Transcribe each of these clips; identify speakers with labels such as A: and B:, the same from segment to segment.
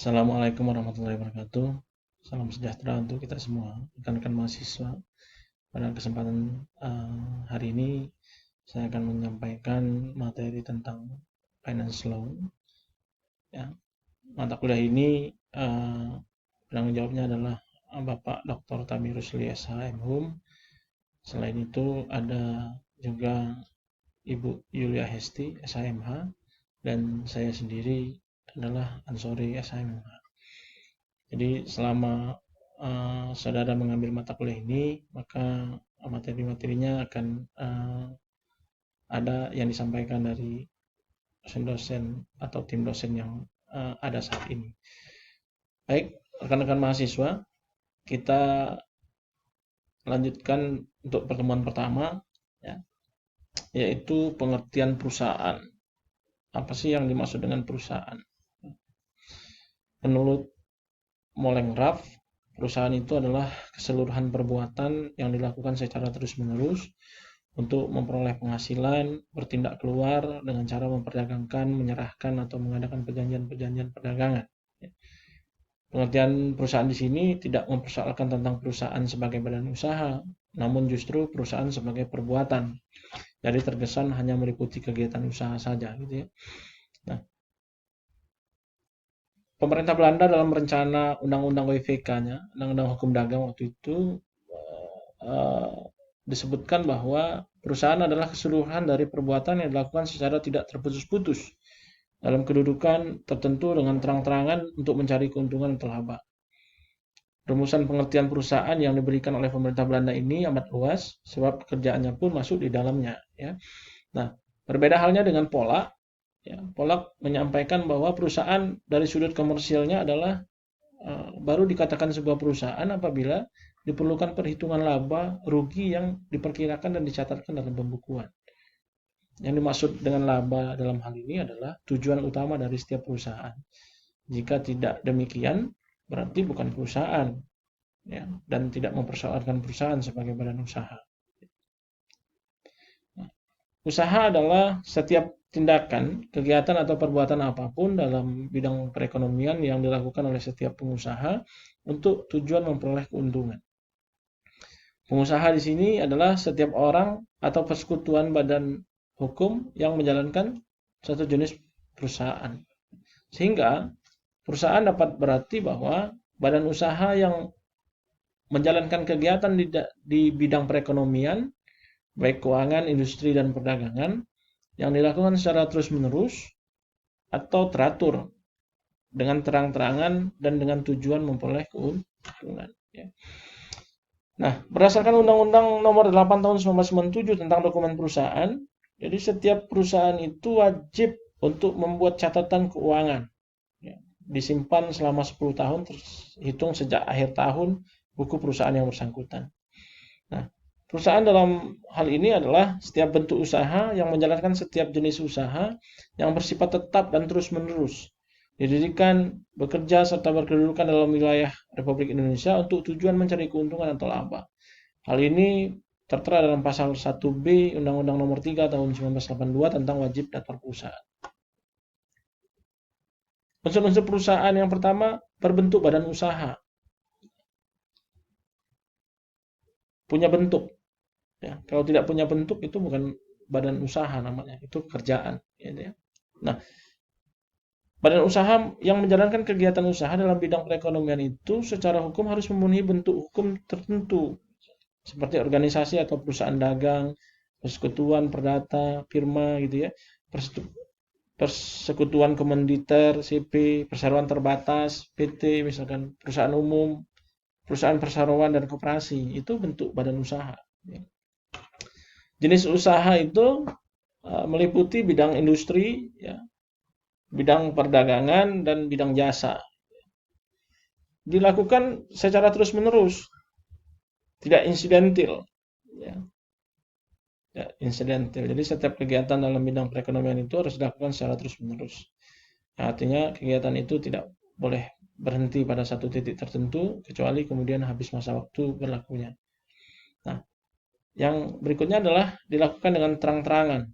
A: Assalamualaikum warahmatullahi wabarakatuh. Salam sejahtera untuk kita semua, rekan-rekan mahasiswa. Pada kesempatan hari ini, saya akan menyampaikan materi tentang finance law. Ya, mata kuliah ini penanggung jawabnya adalah Bapak Dr. Tamir Rusli SH MHum. Selain itu ada juga Ibu Yulia Hesti SHMH dan saya sendiri adalah Ansori SHMH. Jadi selama saudara mengambil mata kuliah ini, maka materi-materinya akan ada yang disampaikan dari dosen-dosen atau tim dosen yang ada saat ini. Baik, rekan-rekan mahasiswa, kita lanjutkan untuk pertemuan pertama, ya, yaitu pengertian perusahaan. Apa sih yang dimaksud dengan perusahaan? Menurut Molengraf, perusahaan itu adalah keseluruhan perbuatan yang dilakukan secara terus-menerus untuk memperoleh penghasilan, bertindak keluar dengan cara memperdagangkan, menyerahkan, atau mengadakan perjanjian-perjanjian perdagangan. Pengertian perusahaan di sini tidak mempersoalkan tentang perusahaan sebagai badan usaha, namun justru perusahaan sebagai perbuatan. Jadi terkesan hanya meliputi kegiatan usaha saja, gitu ya. Nah, pemerintah Belanda dalam rencana Undang-Undang WVK-nya, Undang-Undang Hukum Dagang waktu itu disebutkan bahwa perusahaan adalah keseluruhan dari perbuatan yang dilakukan secara tidak terputus-putus dalam kedudukan tertentu dengan terang-terangan untuk mencari keuntungan atau laba. Rumusan pengertian perusahaan yang diberikan oleh pemerintah Belanda ini amat luas, sebab pekerjaannya pun masuk di dalamnya. Ya. Nah, berbeda halnya dengan Polak. Ya, Polak menyampaikan bahwa perusahaan dari sudut komersialnya adalah baru dikatakan sebuah perusahaan apabila diperlukan perhitungan laba rugi yang diperkirakan dan dicatatkan dalam pembukuan. Yang dimaksud dengan laba dalam hal ini adalah tujuan utama dari setiap perusahaan. Jika tidak demikian, berarti bukan perusahaan, ya, dan tidak mempersoalkan perusahaan sebagai badan usaha. Usaha adalah setiap tindakan, kegiatan atau perbuatan apapun dalam bidang perekonomian yang dilakukan oleh setiap pengusaha untuk tujuan memperoleh keuntungan. Pengusaha di sini adalah setiap orang atau persekutuan badan hukum yang menjalankan satu jenis perusahaan. Sehingga perusahaan dapat berarti bahwa badan usaha yang menjalankan kegiatan di bidang perekonomian, baik keuangan, industri, dan perdagangan, yang dilakukan secara terus-menerus atau teratur dengan terang-terangan dan dengan tujuan memperoleh keuntungan. Ya. Nah, berdasarkan Undang-Undang Nomor 8 Tahun 1997 tentang dokumen perusahaan, jadi setiap perusahaan itu wajib untuk membuat catatan keuangan. Ya, disimpan selama 10 tahun terhitung sejak akhir tahun buku perusahaan yang bersangkutan. Nah, perusahaan dalam hal ini adalah setiap bentuk usaha yang menjalankan setiap jenis usaha yang bersifat tetap dan terus-menerus, didirikan, bekerja, serta berkedudukan dalam wilayah Republik Indonesia untuk tujuan mencari keuntungan atau laba. Hal ini tertera dalam pasal 1B Undang-Undang Nomor 3 Tahun 1982 tentang wajib daftar perusahaan. Unsur-unsur perusahaan yang pertama berbentuk badan usaha. Punya bentuk. Ya, kalau tidak punya bentuk itu bukan badan usaha namanya, itu kerjaan. Ya. Nah, badan usaha yang menjalankan kegiatan usaha dalam bidang perekonomian itu secara hukum harus memenuhi bentuk hukum tertentu, seperti organisasi atau perusahaan dagang, persekutuan perdata, firma gitu ya, persekutuan komanditer, CP, perseroan terbatas, PT, misalkan perusahaan umum, perusahaan perseroan dan koperasi, itu bentuk badan usaha. Jenis usaha itu meliputi bidang industri, ya, bidang perdagangan, dan bidang jasa. Dilakukan secara terus-menerus, tidak insidentil. Ya. Ya, insidentil. Jadi setiap kegiatan dalam bidang perekonomian itu harus dilakukan secara terus-menerus. Nah, artinya kegiatan itu tidak boleh berhenti pada satu titik tertentu, kecuali kemudian habis masa waktu berlakunya. Nah, yang berikutnya adalah dilakukan dengan terang-terangan.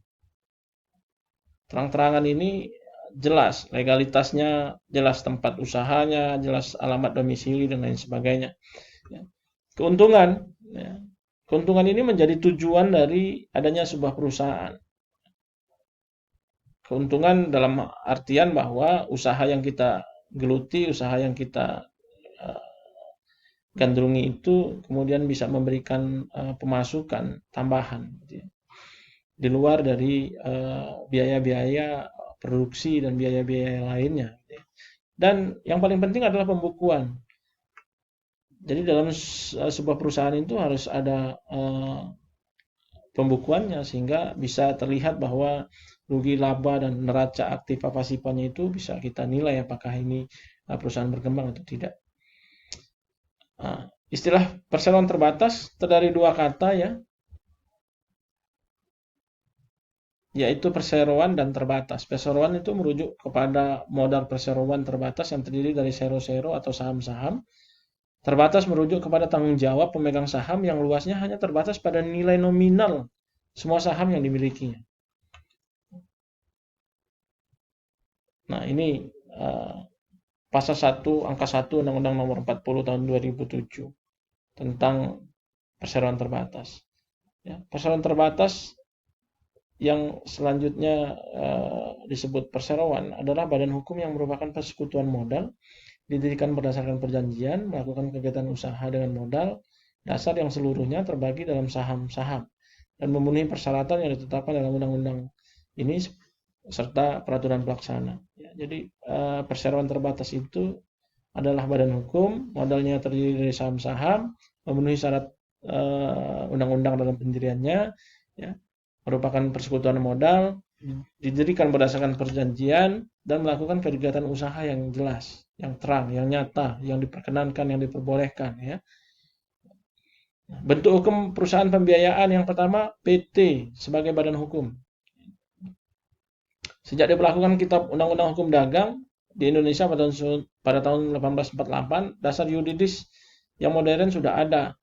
A: Terang-terangan ini jelas legalitasnya, jelas tempat usahanya, jelas alamat domisili dan lain sebagainya. Ya. Keuntungan, ya. Keuntungan ini menjadi tujuan dari adanya sebuah perusahaan. Keuntungan dalam artian bahwa usaha yang kita geluti, usaha yang kita uh, gandrungi itu kemudian bisa memberikan pemasukan tambahan, gitu ya, di luar dari biaya-biaya produksi dan biaya-biaya lainnya, gitu ya. Dan yang paling penting adalah pembukuan. Jadi dalam sebuah perusahaan itu harus ada pembukuannya sehingga bisa terlihat bahwa rugi laba dan neraca aktif pasifnya itu bisa kita nilai apakah ini perusahaan berkembang atau tidak. Istilah perseroan terbatas terdiri dua kata, ya, yaitu perseroan dan terbatas. Perseroan itu merujuk kepada modal perseroan terbatas yang terdiri dari sero-sero atau saham-saham. Terbatas merujuk kepada tanggung jawab pemegang saham yang luasnya hanya terbatas pada nilai nominal semua saham yang dimilikinya. Nah, ini pasal 1 angka 1 Undang-Undang Nomor 40 tahun 2007 tentang perseroan terbatas. Ya, perseroan terbatas yang selanjutnya disebut perseroan adalah badan hukum yang merupakan persekutuan modal, didirikan berdasarkan perjanjian, melakukan kegiatan usaha dengan modal dasar yang seluruhnya terbagi dalam saham-saham dan memenuhi persyaratan yang ditetapkan dalam undang-undang ini serta peraturan pelaksana. Ya, jadi perseroan terbatas itu adalah badan hukum, modalnya terdiri dari saham-saham, memenuhi syarat undang-undang dalam pendiriannya, ya, merupakan persekutuan modal, didirikan berdasarkan perjanjian, dan melakukan kegiatan usaha yang jelas, yang terang, yang nyata, yang diperkenankan, yang diperbolehkan, ya. Bentuk hukum perusahaan pembiayaan yang pertama, PT sebagai badan hukum. Sejak diberlakukan Kitab Undang-Undang Hukum Dagang di Indonesia pada tahun 1848, dasar yuridis yang modern sudah ada,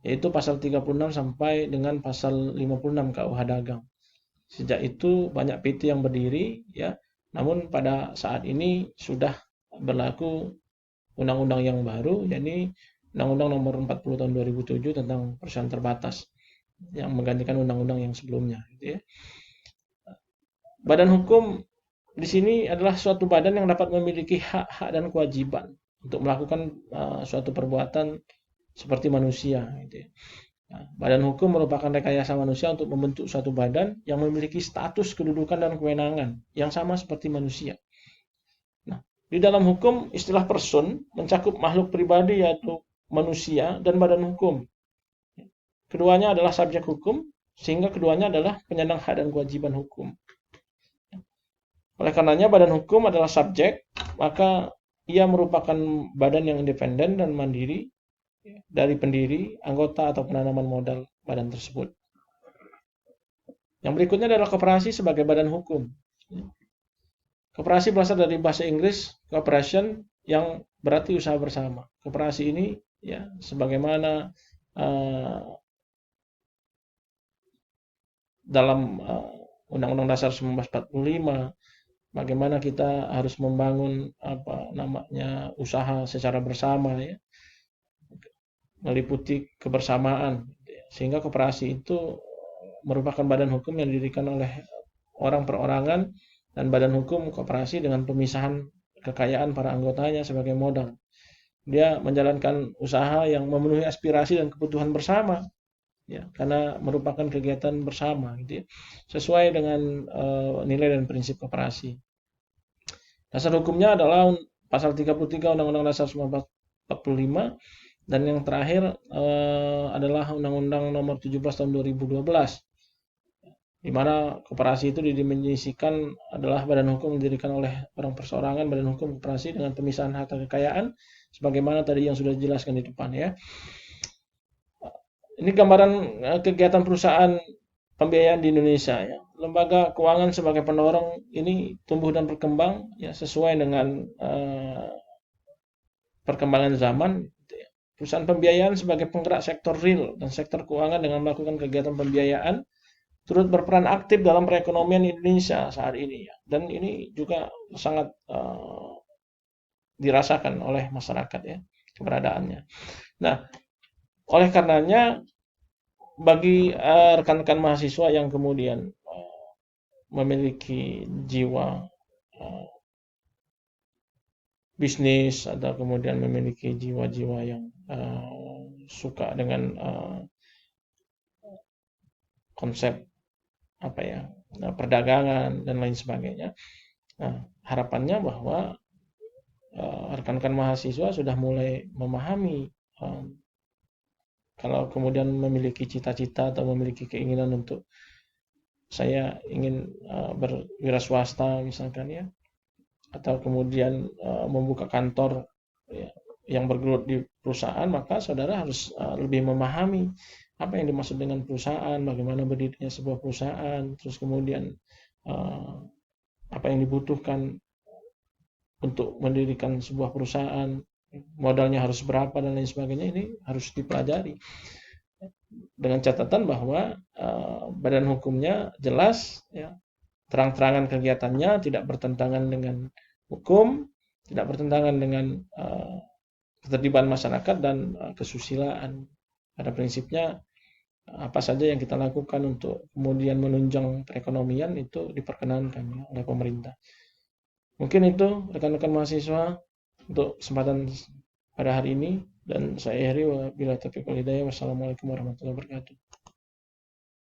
A: yaitu pasal 36 sampai dengan pasal 56 KUH Dagang. Sejak itu banyak PT yang berdiri, ya. Namun pada saat ini sudah berlaku undang-undang yang baru, yakni Undang-Undang Nomor 40 tahun 2007 tentang perusahaan terbatas yang menggantikan undang-undang yang sebelumnya, gitu ya. Badan hukum di sini adalah suatu badan yang dapat memiliki hak-hak dan kewajiban untuk melakukan suatu perbuatan seperti manusia, gitu ya. Nah, badan hukum merupakan rekayasa manusia untuk membentuk suatu badan yang memiliki status kedudukan dan kewenangan yang sama seperti manusia. Nah, di dalam hukum, istilah person mencakup makhluk pribadi yaitu manusia dan badan hukum. Keduanya adalah subjek hukum, sehingga keduanya adalah penyandang hak dan kewajiban hukum. Oleh karenanya badan hukum adalah subjek, maka ia merupakan badan yang independen dan mandiri dari pendiri, anggota, atau penanaman modal badan tersebut. Yang berikutnya adalah koperasi sebagai badan hukum. Koperasi berasal dari bahasa Inggris cooperation yang berarti usaha bersama. Koperasi ini, ya, sebagaimana dalam Undang-Undang Dasar 1945, bagaimana kita harus membangun usaha secara bersama, ya, meliputi kebersamaan, sehingga koperasi itu merupakan badan hukum yang didirikan oleh orang perorangan dan badan hukum koperasi dengan pemisahan kekayaan para anggotanya sebagai modal. Dia menjalankan usaha yang memenuhi aspirasi dan kebutuhan bersama, ya, karena merupakan kegiatan bersama, gitu ya, sesuai dengan nilai dan prinsip koperasi. Dasar hukumnya adalah pasal 33 Undang-Undang Dasar 1945, dan yang terakhir adalah Undang-Undang Nomor 17 tahun 2012, di mana koperasi itu didefinisikan adalah badan hukum yang didirikan oleh orang perseorangan, badan hukum koperasi dengan pemisahan harta kekayaan, sebagaimana tadi yang sudah dijelaskan di depan, ya. Ini gambaran kegiatan perusahaan pembiayaan di Indonesia, ya. Lembaga keuangan sebagai pendorong ini tumbuh dan berkembang, ya, sesuai dengan perkembangan zaman. Perusahaan pembiayaan sebagai penggerak sektor real dan sektor keuangan dengan melakukan kegiatan pembiayaan turut berperan aktif dalam perekonomian Indonesia saat ini ya. Dan ini juga sangat dirasakan oleh masyarakat ya keberadaannya. Nah, oleh karenanya bagi rekan-rekan mahasiswa yang kemudian memiliki jiwa uh, bisnis atau kemudian memiliki jiwa-jiwa yang suka dengan konsep apa ya perdagangan dan lain sebagainya. Nah, harapannya bahwa rekan-rekan mahasiswa sudah mulai memahami kalau kemudian memiliki cita-cita atau memiliki keinginan untuk saya ingin berwira swasta misalkan ya, atau kemudian membuka kantor ya, yang bergelut di perusahaan, maka saudara harus lebih memahami apa yang dimaksud dengan perusahaan, bagaimana berdirinya sebuah perusahaan, terus kemudian apa yang dibutuhkan untuk mendirikan sebuah perusahaan, modalnya harus berapa dan lain sebagainya, ini harus dipelajari dengan catatan bahwa badan hukumnya jelas ya, terang-terangan kegiatannya, tidak bertentangan dengan hukum, tidak bertentangan dengan ketertiban masyarakat dan kesusilaan. Pada prinsipnya apa saja yang kita lakukan untuk kemudian menunjang perekonomian itu diperkenankan oleh pemerintah. Mungkin itu rekan-rekan mahasiswa untuk kesempatan pada hari ini, dan saya akhiri wabillahi taufiq wal hidayah. Wassalamualaikum warahmatullahi wabarakatuh.